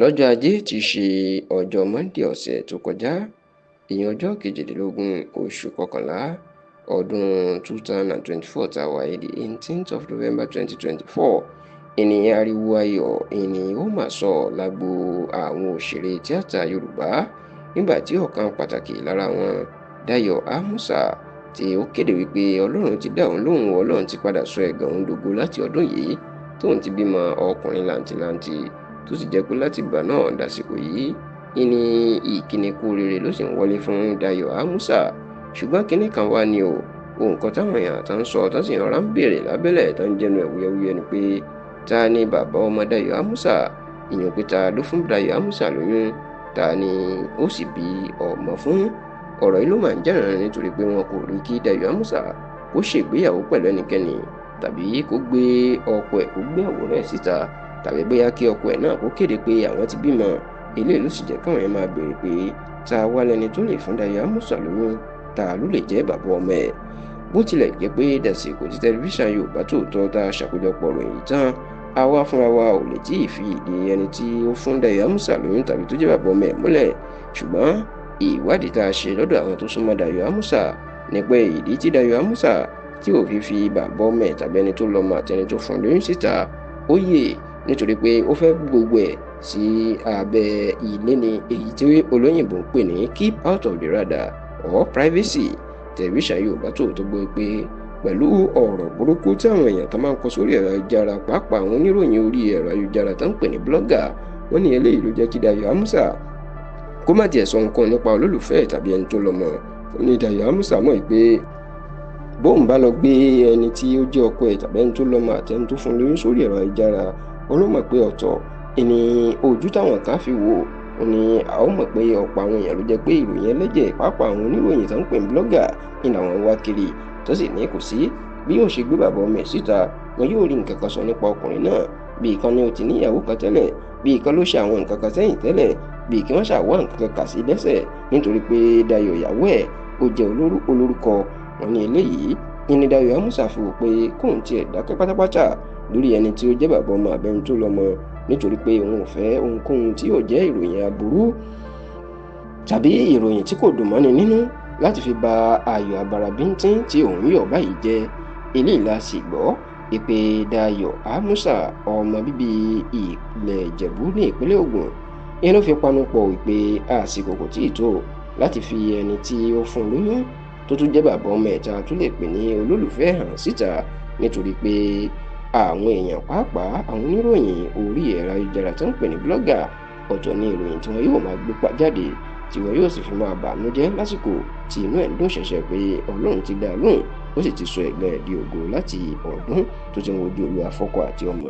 lọ́jọ́ ajé tí í ṣe ọjọ́ monde ọ̀sẹ̀ tó kọjá ìyẹn ọjọ́ 18 oṣù kọkànlá ọdún 2024 tá a wà yìí, the 18th of November 2024, ènìyàn ariwo ayọ̀ ènìyàn ó mà sọ lágbo àwọn òṣèré tíátà Yorùbá nígbà tí ọ̀kan pàtàkì lára wọn, Dayọ̀ Ámúsà, tí ó kéde wípé Ọlọ́run ti dá òun lóhùn, Ọlọ́run ti padà sọ ẹ̀gàn òun dògo láti ọdún yìí tóun ti bímọ ọkùnrin làǹtìlanti, tó sì jẹ́ pé láti ìgbà náà dàsìkò yìí ní ìkíni kú oríire ló sì ń wọlé fún Dayọ̀ Ámúsà. ṣùgbọ́n kinní kan wá ní ohun kan táwọn èèyàn tó ń sọ tó sì rọra ń béèrè lábẹ́lẹ̀ tó ń jẹnu ẹ̀wúyẹ́wúyẹ́ ni pé ta ni bàbá ọmọ Dayọ̀ Ámúsà, ìyẹn pé ta ló fún Dayọ̀ Ámúsà lóyún, ta ni ó sì bí ọmọ fún. ọ̀rọ̀ yìí ló máa ń jẹ́ràn nítorí pé wọn kò rí kí Dayọ̀ Ámúsà kó ṣègbéyàwó pẹ̀lú ẹnikẹ́ni, tàbí kó gbé ọkọ ẹ̀ kó gbé àwòrán ẹ̀ síta, tàbí bóyá kí ọkọ ẹ̀ náà kó kéde pé àwọn ti bímọ. eléyìí ló sì jẹ́ káwọn yẹn máa béèrè pé ta wá lẹni tó lè fún Dayọ̀ Ámúsà lóyún, ta ló lè jẹ́ bàbá ọmọ ẹ̀. bó tilẹ̀ jẹ́ pé dàsìkò tí tẹlifíṣàn Yorùbá Tòótọ́ tá a ṣàkójọpọ̀ ròyìn tán, àwa fúnra wa ò lè tí ì fi ìdí ẹni tí ó fún Dayọ̀ Ámúsà lóyún tàbí tó jẹ́ bàbá ọmọ ẹ̀ múlẹ̀. ṣùgbọ́n ìwádìí tá a ṣe lọ́dọ̀ àwọn tó súnmọ́ Dayọ̀ Ámúsà ni pé ìdí tí Dayọ̀ Ámúsà tí ò fi bàbá ọmọ ẹ̀ tàbí ẹni tó lọ́mọ àtẹni tó fún lóyún síta ó yè nítorí pé ó fẹ́ gbogbo ẹ̀ sí abẹ́ ilé ni, èyí tí olóyìnbó ń pè ní keep out of the radar or privacy. tẹlifíṣàn Yorùbá Tòótọ́ gbọ́ pé pẹ̀lú ọ̀rọ̀ burúkú tí àwọn èèyàn tó máa ń kọ sórí ẹ̀rọ ayélujára, pàápàá àwọn oníròyìn orí ẹ̀rọ ayélujára tó ń pè ní blogger, wọ́n ní eléyìí ló jẹ́ kí Dayọ̀ Ámúsà kó má tiẹ̀ sọ nǹkan nípa olólùfẹ́ tàbí ẹni tó lọ́mọ. ó ní Dayọ̀ Ámúsà mọ̀ pé bóun bá lọ gbé ẹni tí ó jẹ́ ọkọ ẹ̀ tàbí ẹni tó lọ́mọ àti ẹni tó fún lóyún sórí ẹ̀rọ ayélujára, ó ló mọ̀ pé ọ̀tọ̀ ìní ojú táwọn kan fi wò ó ní àwọn mọ̀ pé ọ̀pọ̀ àwọn èèyàn ló jẹ́ pé ìròyìn ẹlẹ́jẹ̀, pàápàá àwọn oníròyìn tó ń pè ní blogger ní làwọn wá kiri, tó sì ní kò sí bí yóò ṣe gbé bàbá ọmọ ẹ̀ síta wọn yóò rí nǹkan kan sọ nípa ọkùnrin náà, bí ìkan ní ó ti níyàwó kan tẹ́lẹ̀, bí ìkan ló ṣe àwọn nǹkan kan sẹ́yìn tẹ́lẹ̀, bí kí wọ́n ṣàwọ́ nǹkan kan kà sí lẹ́sẹ̀ nítorí pé Dayọ̀ ìyàwó ẹ̀ ó jẹ́ olórúkọ. wọn ní eléyìí ní Dayọ̀ Ámúsà fi wò pé kóun tiẹ̀ dákẹ́ pátápátá lórí ẹni tí ó jẹ́ bàbá ọmọ àbẹ́ni tó lọ́mọ, nítorí pé òun ò fẹ́ ohunkóhun tí yóò jẹ́ ìròyìn aburú tàbí ìròyìn tí kò dùn mọ́ni nínú láti fi ba ayọ̀ àbàrà bíntín tí òun yọ̀ báyìí jẹ́. eléyìí la sì gbọ́ ìpè Dayọ̀ Ámúsà, ọmọ bíbí ilẹ̀ Ìjẹ̀bú ní ìpínlẹ̀ Ògùn, ìyẹn ló fi panupọ̀ ìpè àsìkò kò tíì tó láti fi ẹni tí ó fún lóyún tó tún jẹ́ bàbá ọmọ ẹ̀ta tó lè pè ní olólùfẹ́ hàn síta, nítorí pé àwọn èèyàn pàápàá àwọn oníròyìn orí ẹ̀rọ ayélujára tó ń pè ní blogger, ọ̀tọ̀ ní ìròyìn tí wọn yóò máa gbé jáde tí wọn yóò sì fi máa bànújẹ́ lásìkò tí inú ẹ̀ ń dùn ṣẹ̀ṣẹ̀ pé Ọlọ́run ti dá a lóhùn, ó sì ti sọ ẹ̀gbọ́n ẹ̀ di ògo láti ọdún tó ti ń wojú Olúwa fọ́kọ àti ọmọ.